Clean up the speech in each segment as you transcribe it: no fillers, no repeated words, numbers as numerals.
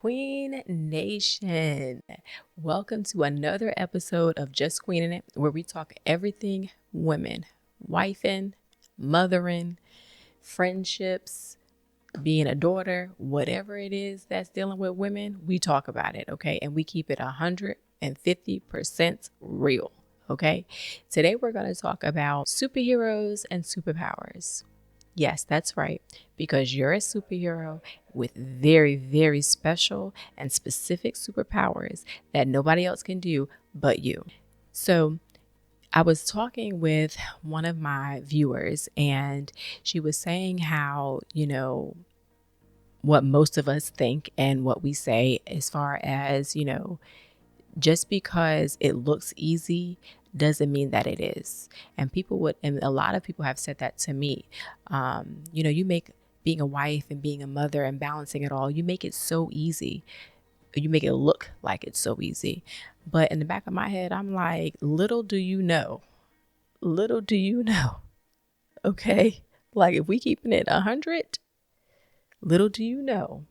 Queen Nation, welcome to another episode of Just Queening It, where we talk everything women, wifing, mothering, friendships, being a daughter, whatever it is that's dealing with women, we talk about it, okay? And we keep it 150% real, okay? Today we're going to talk about superheroes and superpowers. Yes, that's right, because you're a superhero with very, very special and specific superpowers that nobody else can do but you. So, I was talking with one of my viewers, and she was saying how, what most of us think and what we say as far as, just because it looks easy doesn't mean that it is. And a lot of people have said that to me. You make being a wife and being a mother and balancing it all, you make it so easy. You make it look like it's so easy. But in the back of my head, I'm like, little do you know, okay? Like if we keeping it 100, little do you know,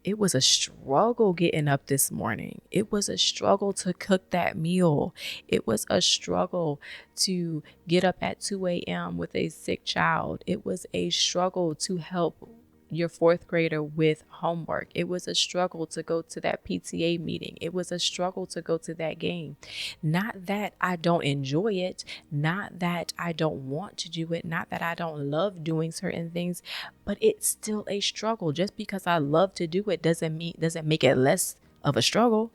it was a struggle getting up this morning. It was a struggle to cook that meal. It was a struggle to get up at 2 a.m. with a sick child. It was a struggle to help your fourth grader with homework. It was a struggle to go to that PTA meeting. It was a struggle to go to that game. Not that I don't enjoy it, not that I don't want to do it, not that I don't love doing certain things, but it's still a struggle. Just because I love to do it doesn't make it less of a struggle.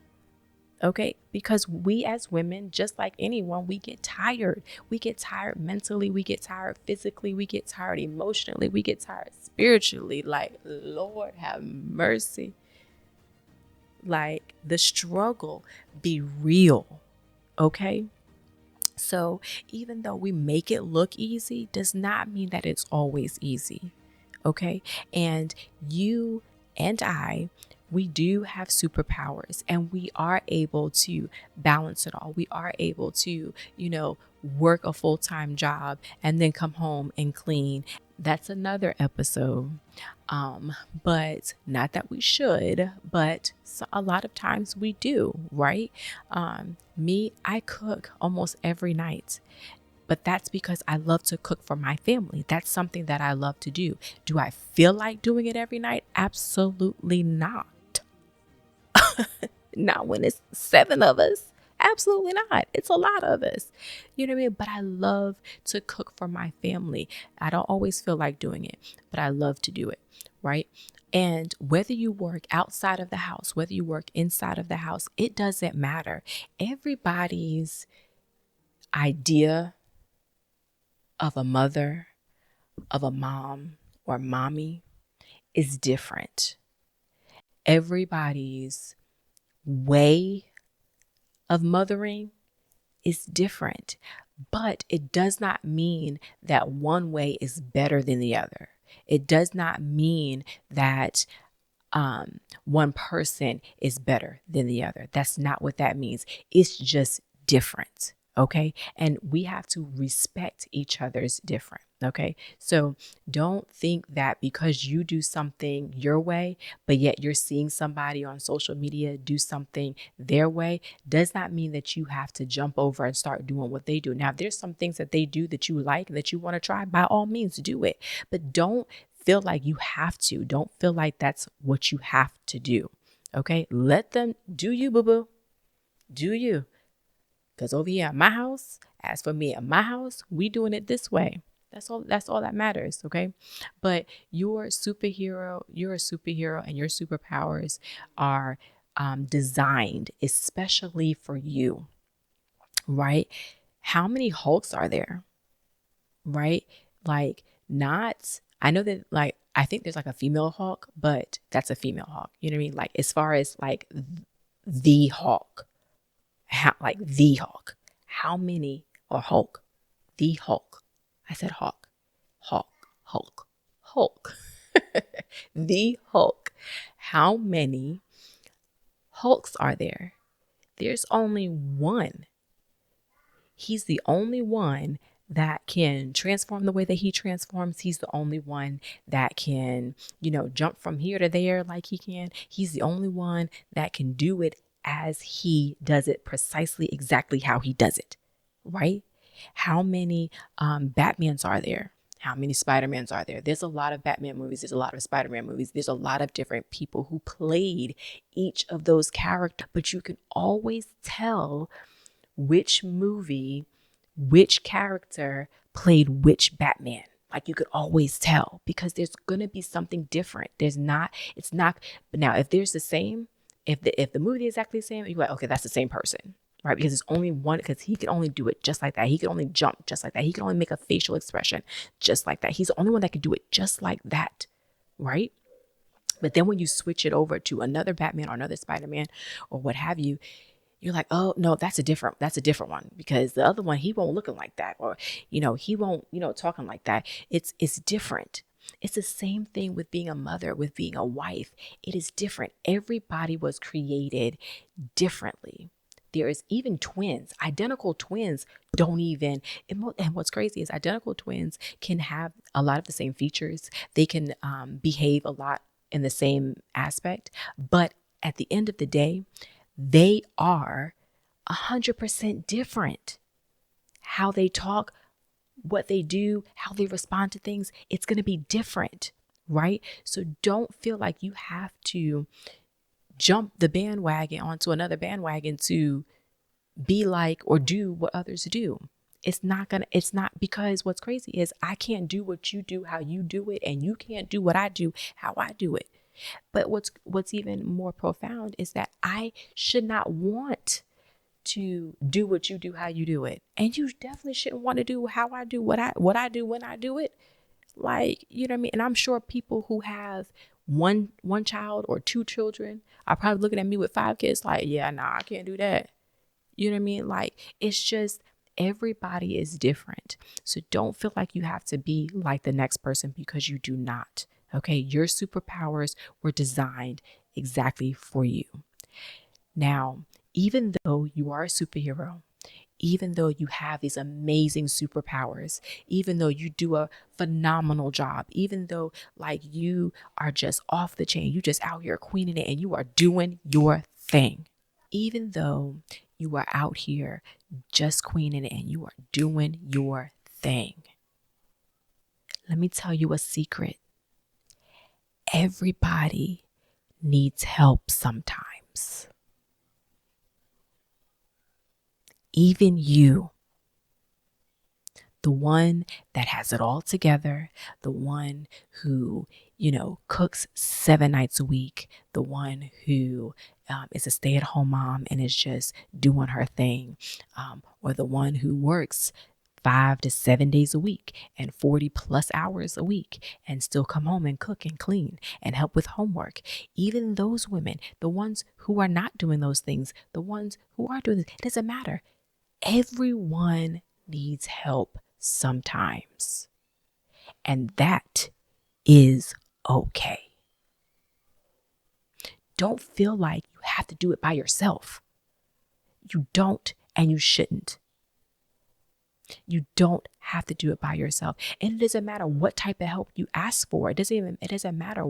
Okay, because we as women, just like anyone, we get tired. We get tired mentally, we get tired physically, we get tired emotionally, we get tired spiritually. Like, Lord have mercy. Like, the struggle be real. Okay. So even though we make it look easy, does not mean that it's always easy. Okay. And you and we do have superpowers and we are able to balance it all. We are able to, work a full-time job and then come home and clean. That's another episode. But not that we should, but a lot of times we do, right? I cook almost every night. But that's because I love to cook for my family. That's something that I love to do. Do I feel like doing it every night? Absolutely not. Not when it's 7 of us. Absolutely not. It's a lot of us. You know what I mean? But I love to cook for my family. I don't always feel like doing it, but I love to do it, right? And whether you work outside of the house, whether you work inside of the house, it doesn't matter. Everybody's idea of a mother, of a mom or mommy is different. Everybody's way of mothering is different, but it does not mean that one way is better than the other. It does not mean that one person is better than the other. That's not what that means. It's just different. Okay. And we have to respect each other's different. Okay. So don't think that because you do something your way, but yet you're seeing somebody on social media do something their way, does not mean that you have to jump over and start doing what they do. Now, if there's some things that they do that you like, that you want to try, by all means do it. But don't feel like you have to. Don't feel like that's what you have to do. Okay. Let them do you, boo boo. Do you. Because over here at my house, as for me at my house, we doing it this way. That's all that matters. Okay. But you're a superhero, and your superpowers are designed especially for you. Right. How many Hulks are there? Right. Like, not, I know that, like, I think there's like a female Hulk, but that's a female Hulk. You know what I mean? Like, as far as like the Hulk, like the Hulk, how many, or Hulk, the Hulk. I said Hulk, Hulk, the Hulk. How many Hulks are there? There's only one. He's the only one that can transform the way that he transforms. He's the only one that can, jump from here to there like he can. He's the only one that can do it as he does it, precisely exactly how he does it, right? How many Batmans are there? How many Spider-Mans are there? There's a lot of Batman movies. There's a lot of Spider-Man movies. There's a lot of different people who played each of those characters, but you can always tell which movie, which character played which Batman. Like you could always tell because there's going to be something different. It's not, but now if there's the same, if the movie is exactly the same, you're like, okay, that's the same person, right? Because it's only one, because he can only do it just like that. He can only jump just like that. He can only make a facial expression just like that. He's the only one that can do it just like that, right? But then when you switch it over to another Batman or another Spider-Man or what have you, you're like, oh no, that's a different one, because the other one, he won't looking like that, or he won't talking like that. It's different. It's the same thing with being a mother, with being a wife. It is different. Everybody was created differently. There is even twins, identical twins don't even, and what's crazy is identical twins can have a lot of the same features. They can behave a lot in the same aspect, but at the end of the day, they are 100% different. How they talk, what they do, how they respond to things, it's going to be different, right? So don't feel like you have to jump the bandwagon onto another bandwagon to be like or do what others do. It's not, because what's crazy is I can't do what you do, how you do it, and you can't do what I do, how I do it. But what's even more profound is that I should not want to do what you do, how you do it. And you definitely shouldn't want to do how I do what I do when I do it. Like, you know what I mean? And I'm sure people who have one child or two children are probably looking at me with 5 kids like, yeah, nah, I can't do that. You know what I mean? Like, it's just, everybody is different. So don't feel like you have to be like the next person, because you do not. Okay, your superpowers were designed exactly for you. Now, even though you are a superhero, even though you have these amazing superpowers, even though you do a phenomenal job, even though like you are just off the chain, you just out here queening it and you are doing your thing, even though you are out here just queening it and you are doing your thing, let me tell you a secret. Everybody needs help sometimes. Even you, the one that has it all together, the one who, cooks 7 nights a week, the one who is a stay-at-home mom and is just doing her thing, or the one who works 5 to 7 days a week and 40 plus hours a week and still come home and cook and clean and help with homework. Even those women, the ones who are not doing those things, the ones who are doing this, it doesn't matter. Everyone needs help sometimes. And that is okay. Don't feel like you have to do it by yourself. You don't, and you shouldn't. You don't have to do it by yourself. And it doesn't matter what type of help you ask for. It doesn't matter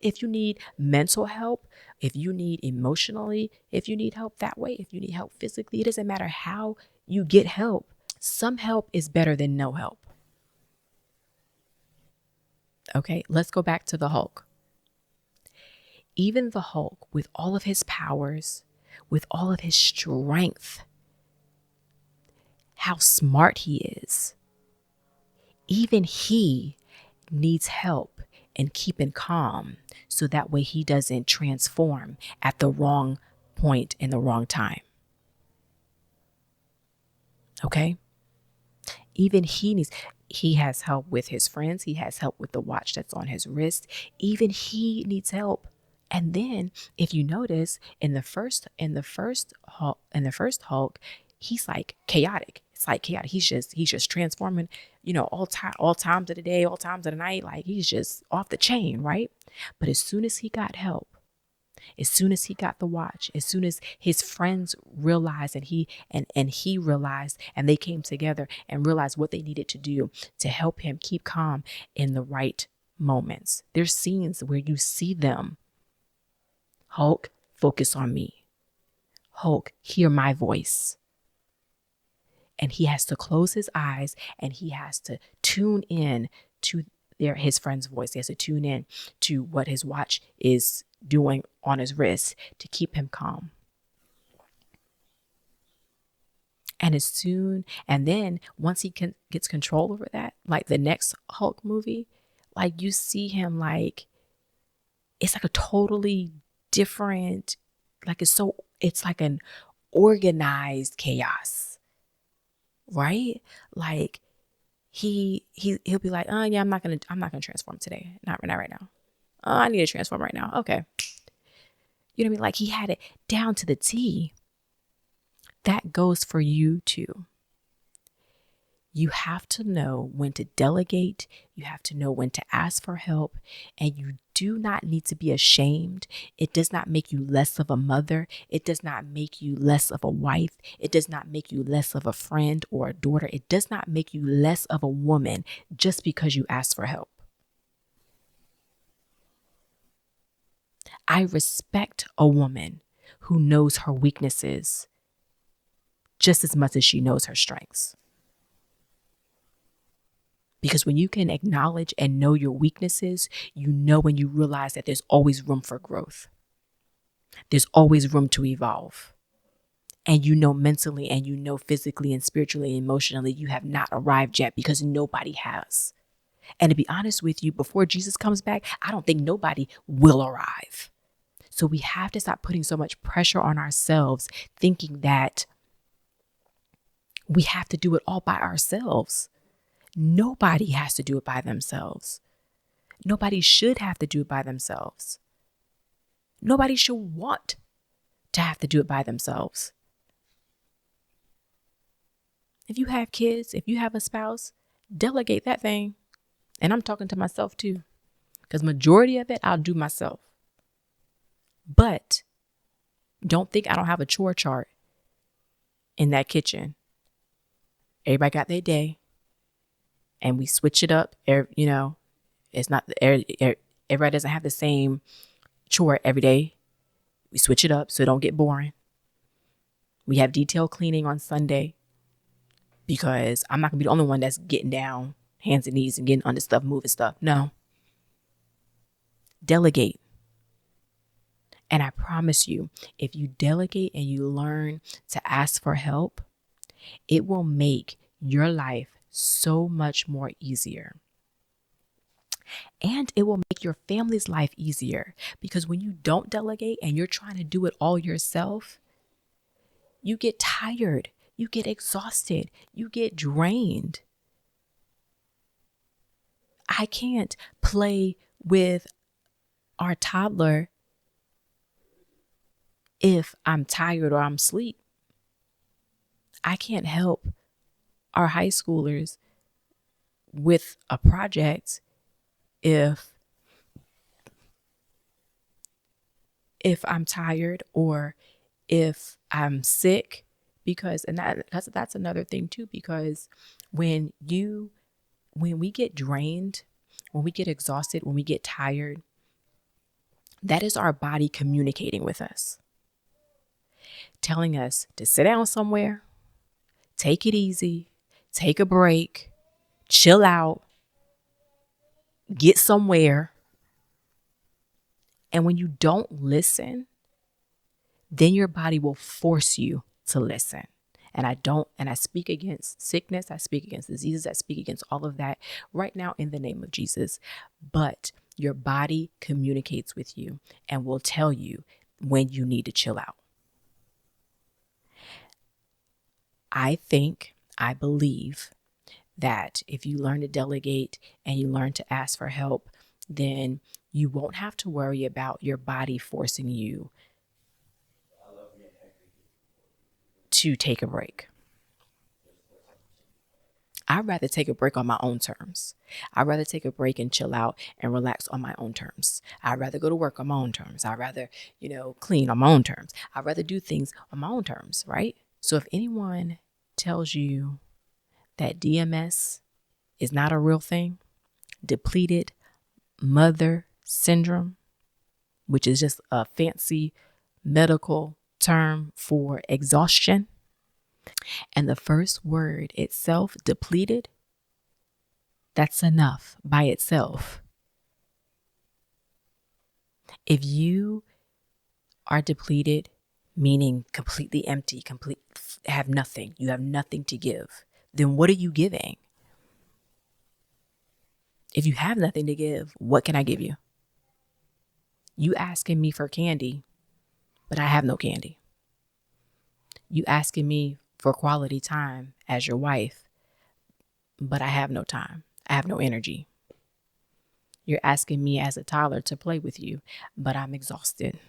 if you need mental help, if you need emotionally, if you need help that way, if you need help physically, it doesn't matter how you get help. Some help is better than no help. Okay, let's go back to the Hulk. Even the Hulk, with all of his powers, with all of his strength, how smart he is, even he needs help in keeping calm so that way he doesn't transform at the wrong point in the wrong time. Okay? Even he has help with his friends. He has help with the watch that's on his wrist. Even he needs help. And then if you notice in the first Hulk, he's like chaotic. It's like chaotic. He's just transforming, all times of the day, all times of the night. Like he's just off the chain, right? But as soon as he got help, As soon as he got the watch, as soon as his friends realized and he realized, and they came together and realized what they needed to do to help him keep calm in the right moments. There's scenes where you see them. Hulk, focus on me. Hulk, hear my voice. And he has to close his eyes and he has to tune in to his friend's voice. He has to tune in to what his watch is doing on his wrist to keep him calm. And then once he gets control over that, like the next Hulk movie, like you see him like, it's like a totally different, like it's like an organized chaos, right? Like he'll be like, oh yeah, I'm not gonna transform today. Not right now. Oh, I need to transform right now. Okay. You know what I mean? Like he had it down to the T. That goes for you too. You have to know when to delegate. You have to know when to ask for help. And you do not need to be ashamed. It does not make you less of a mother. It does not make you less of a wife. It does not make you less of a friend or a daughter. It does not make you less of a woman just because you ask for help. I respect a woman who knows her weaknesses just as much as she knows her strengths. Because when you can acknowledge and know your weaknesses, you know when you realize that there's always room for growth. There's always room to evolve. And you know mentally and you know physically and spiritually and emotionally you have not arrived yet because nobody has. And to be honest with you, before Jesus comes back, I don't think nobody will arrive. So we have to stop putting so much pressure on ourselves, thinking that we have to do it all by ourselves. Nobody has to do it by themselves. Nobody should have to do it by themselves. Nobody should want to have to do it by themselves. If you have kids, if you have a spouse, delegate that thing. And I'm talking to myself too, because majority of it I'll do myself. But don't think I don't have a chore chart in that kitchen. Everybody got their day. And we switch it up. It's not everybody doesn't have the same chore every day. We switch it up so it don't get boring. We have detailed cleaning on Sunday because I'm not gonna be the only one that's getting down, hands and knees, and getting under stuff, moving stuff. No. Delegate. And I promise you, if you delegate and you learn to ask for help, it will make your life so much more easier. And it will make your family's life easier, because when you don't delegate and you're trying to do it all yourself, you get tired, you get exhausted, you get drained. I can't play with our toddler if I'm tired or I'm asleep. I can't help our high schoolers with a project if I'm tired or if I'm sick, because that's another thing too, because when we get drained, when we get exhausted, when we get tired, that is our body communicating with us, telling us to sit down somewhere, take it easy, take a break, chill out, get somewhere. And when you don't listen, then your body will force you to listen. And I speak against sickness, I speak against diseases, I speak against all of that right now in the name of Jesus. But your body communicates with you and will tell you when you need to chill out. I believe that if you learn to delegate and you learn to ask for help, then you won't have to worry about your body forcing you to take a break. I'd rather take a break on my own terms. I'd rather take a break and chill out and relax on my own terms. I'd rather go to work on my own terms. I'd rather, clean on my own terms. I'd rather do things on my own terms, right? So if anyone tells you that DMS is not a real thing, depleted mother syndrome, which is just a fancy medical term for exhaustion, and the first word itself, depleted, that's enough by itself. If you are depleted, meaning completely empty, have nothing, you have nothing to give, then what are you giving? If you have nothing to give, what can I give you? You asking me for candy, but I have no candy. You asking me for quality time as your wife, but I have no time. I have no energy. You're asking me as a toddler to play with you, but I'm exhausted.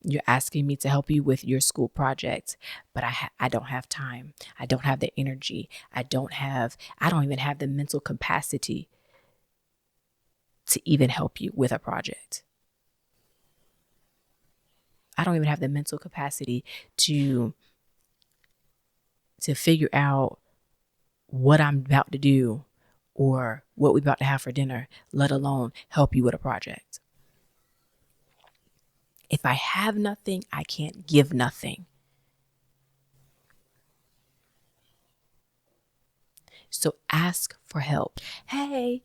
You're asking me to help you with your school projects, but I don't have time. I don't have the energy. I don't even have the mental capacity to even help you with a project. I don't even have the mental capacity to figure out what I'm about to do or what we're about to have for dinner, let alone help you with a project. If I have nothing, I can't give nothing. So ask for help. Hey,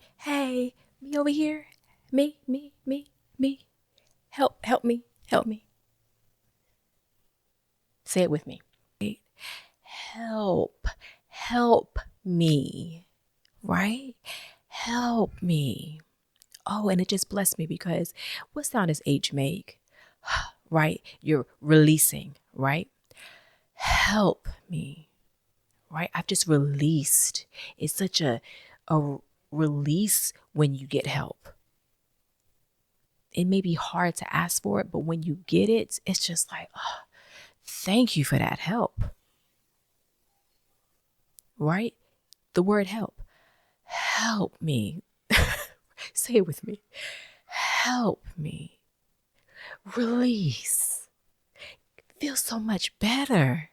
me over here. Me. Help me. Say it with me. Help me, right? Help me. Oh, and it just blessed me because what sound does H make? Right? You're releasing, right? Help me, right? I've just released. It's such a release when you get help. It may be hard to ask for it, but when you get it, it's just like, oh, thank you for that help. Right? The word help. Help me. Say it with me. Help me. Release. Feels so much better.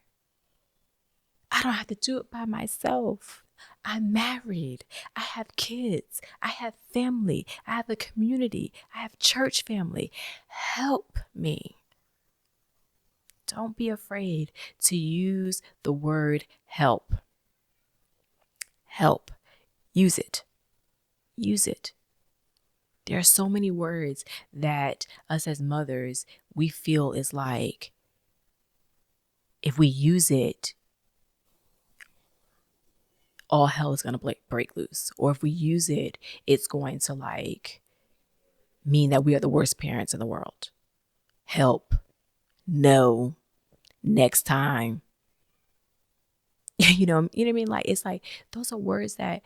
I don't have to do it by myself. I'm married. I have kids. I have family. I have a community. I have church family. Help me. Don't be afraid to use the word help. Help. Use it. Use it. There are so many words that us as mothers, we feel is like, if we use it, all hell is going to break loose. Or if we use it, it's going to mean that we are the worst parents in the world. Help. No. Next time. You know what I mean? Like, it's like, those are words that,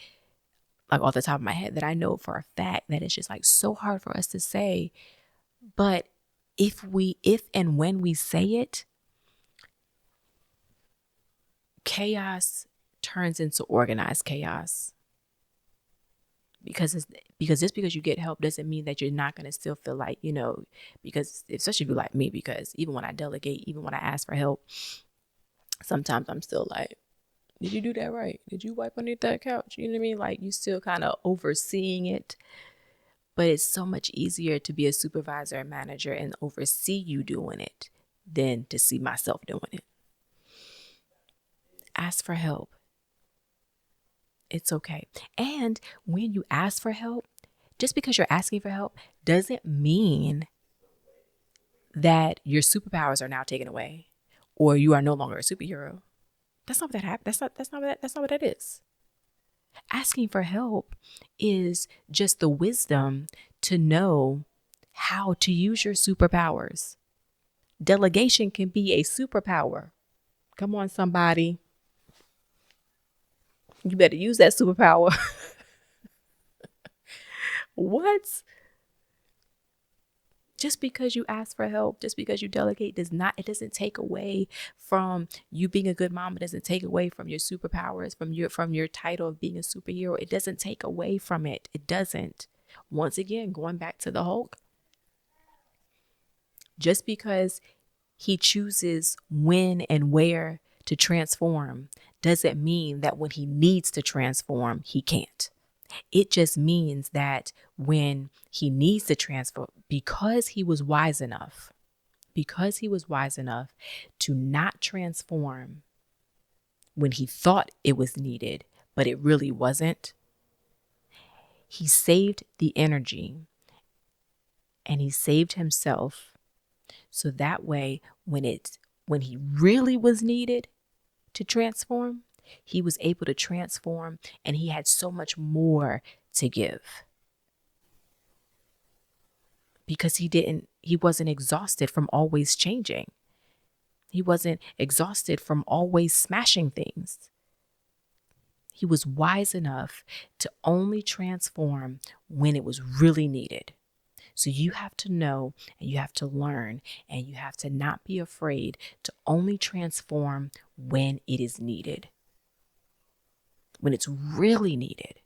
like, off the top of my head, that I know for a fact that it's just like so hard for us to say. But if and when we say it, chaos turns into organized chaos. Because just because you get help doesn't mean that you're not going to still feel like, because especially if you're like me, because even when I delegate, even when I ask for help, sometimes I'm still like, did you do that right? Did you wipe underneath that couch? You know what I mean? Like, you still kind of overseeing it. But it's so much easier to be a supervisor and manager and oversee you doing it than to see myself doing it. Ask for help. It's okay. And when you ask for help, just because you're asking for help doesn't mean that your superpowers are now taken away or you are no longer a superhero. That's not what that happens. That's not what that is. Asking for help is just the wisdom to know how to use your superpowers. Delegation can be a superpower. Come on, somebody. You better use that superpower. What? Just because you ask for help, just because you delegate it doesn't take away from you being a good mom. It doesn't take away from your superpowers, from your title of being a superhero. It doesn't take away from it. It doesn't. Once again, going back to the Hulk, just because he chooses when and where to transform doesn't mean that when he needs to transform, he can't. It just means that when he needs to transform, because he was wise enough to not transform when he thought it was needed, but it really wasn't, he saved the energy and he saved himself. So that way, when he really was needed to transform, he was able to transform, and he had so much more to give because he wasn't exhausted from always changing. He wasn't exhausted from always smashing things. He was wise enough to only transform when it was really needed. So you have to know, and you have to learn, and you have to not be afraid to only transform when it is needed, when it's really needed.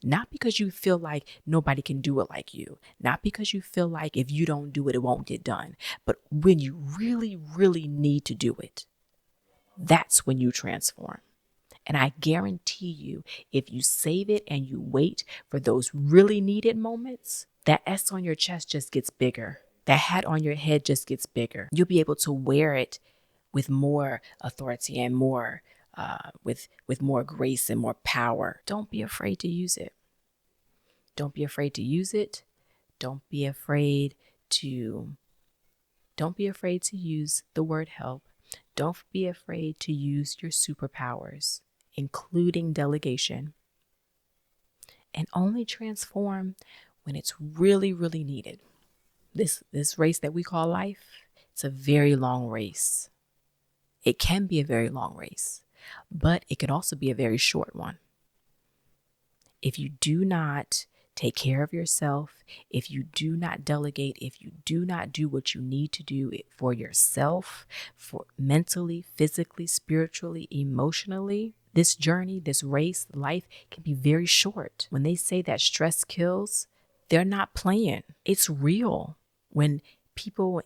Not because you feel like nobody can do it like you, not because you feel like if you don't do it, it won't get done, but when you really, really need to do it, that's when you transform. And I guarantee you, if you save it and you wait for those really needed moments, that S on your chest just gets bigger. That hat on your head just gets bigger. You'll be able to wear it with more authority and more, with more grace and more power. Don't be afraid to use it. Don't be afraid to use it. Don't be afraid to use the word help. Don't be afraid to use your superpowers, including delegation, and only transform when it's really, really needed. This race that we call life, it's a very long race. It can be a very long race, but it can also be a very short one. If you do not take care of yourself, if you do not delegate, if you do not do what you need to do for yourself, for mentally, physically, spiritually, emotionally, this journey, this race, life can be very short. When they say that stress kills, they're not playing. It's real. When people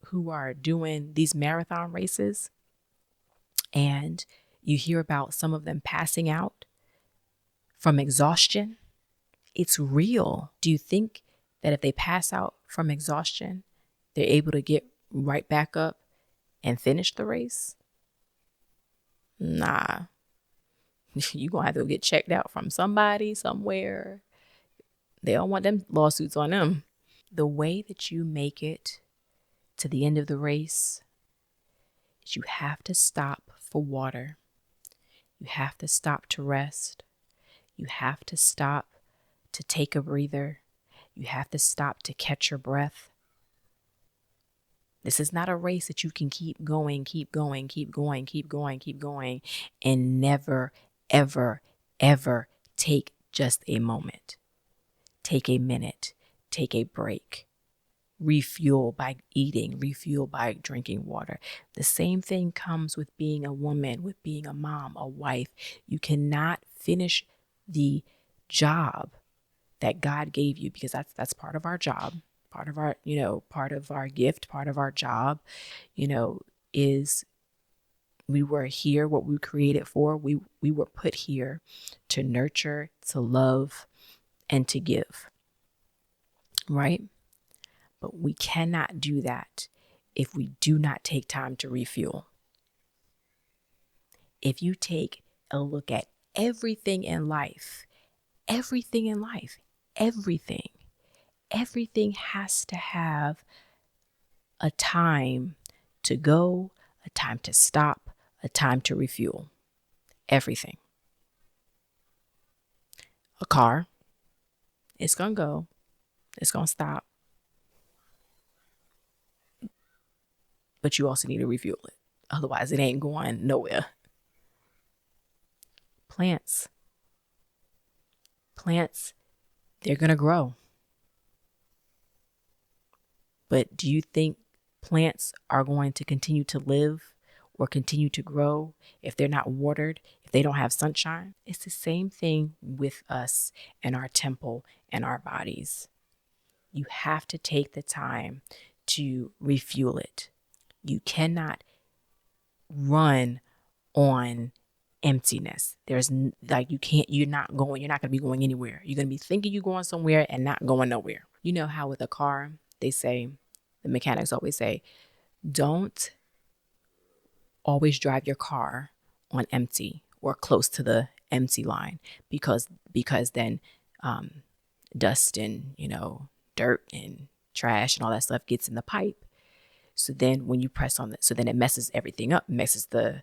who are doing these marathon races, and you hear about some of them passing out from exhaustion, it's real. Do you think that if they pass out from exhaustion, they're able to get right back up and finish the race? Nah. You're going to have to get checked out from somebody, somewhere. They don't want them lawsuits on them. The way that you make it to the end of the race is you have to stop for water. You have to stop to rest. You have to stop to take a breather. You have to stop to catch your breath. This is not a race that you can keep going, and never, ever, ever take just a moment. Take a minute, take a break. Refuel by eating, refuel by drinking water. The same thing comes with being a woman, with being a mom, a wife. You cannot finish the job that God gave you, because that's part of our job, part of our, part of our gift, part of our job, is we were here, what we were created for. We were put here to nurture, to love, and to give, right? But we cannot do that if we do not take time to refuel. If you take a look at everything in life, everything has to have a time to go, a time to stop, a time to refuel. Everything. A car, it's going to go, it's going to stop, but you also need to refuel it. Otherwise, it ain't going nowhere. Plants, they're going to grow. But do you think plants are going to continue to live or continue to grow if they're not watered, if they don't have sunshine? It's the same thing with us and our temple and our bodies. You have to take the time to refuel it. You cannot run on emptiness. You're not going to be going anywhere. You're going to be thinking you're going somewhere and not going nowhere. You know how with a car, the mechanics always say, don't always drive your car on empty or close to the empty line, because then dust and dirt and trash and all that stuff gets in the pipe. So then when you press on it, so then it messes everything up, messes the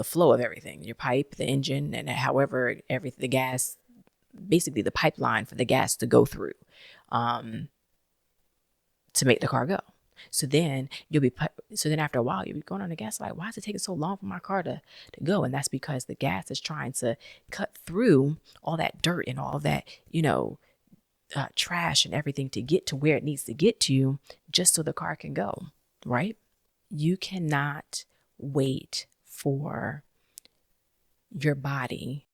flow of everything, your pipe, the engine, and however the gas, basically the pipeline for the gas to go through, to make the car go. So then after a while, you'll be going on the gas, like, why is it taking so long for my car to go? And that's because the gas is trying to cut through all that dirt and all that, trash and everything to get to where it needs to get to, just so the car can go, right? You cannot wait for your body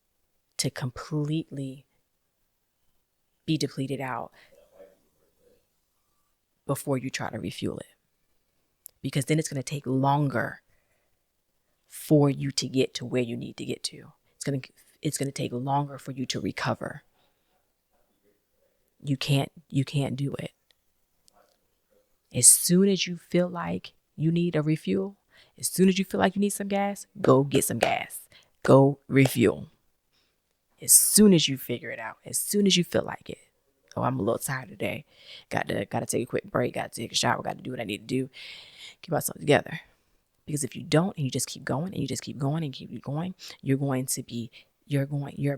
to completely be depleted out before you try to refuel it, because then it's going to take longer for you to get to where you need to get to. It's going to take longer for you to recover. You can't do it. As soon as you feel like you need a refuel, as soon as you feel like you need some gas, go get some gas. Go refuel. As soon as you figure it out, as soon as you feel like it. Oh, I'm a little tired today. Got to take a quick break. Got to take a shower. Got to do what I need to do. Get myself together. Because if you don't, and you just keep going, and you just keep going and keep going, your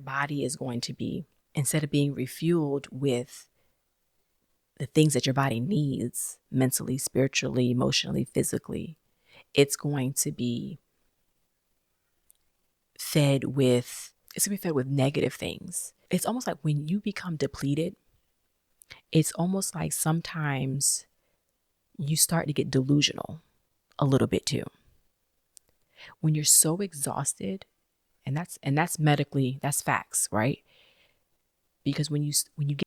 body is going to be, instead of being refueled with the things that your body needs mentally, spiritually, emotionally, physically, it's going to be fed with negative things. It's almost like when you become depleted, it's almost like sometimes you start to get delusional a little bit too. When you're so exhausted, and that's medically, that's facts, right? Because when you get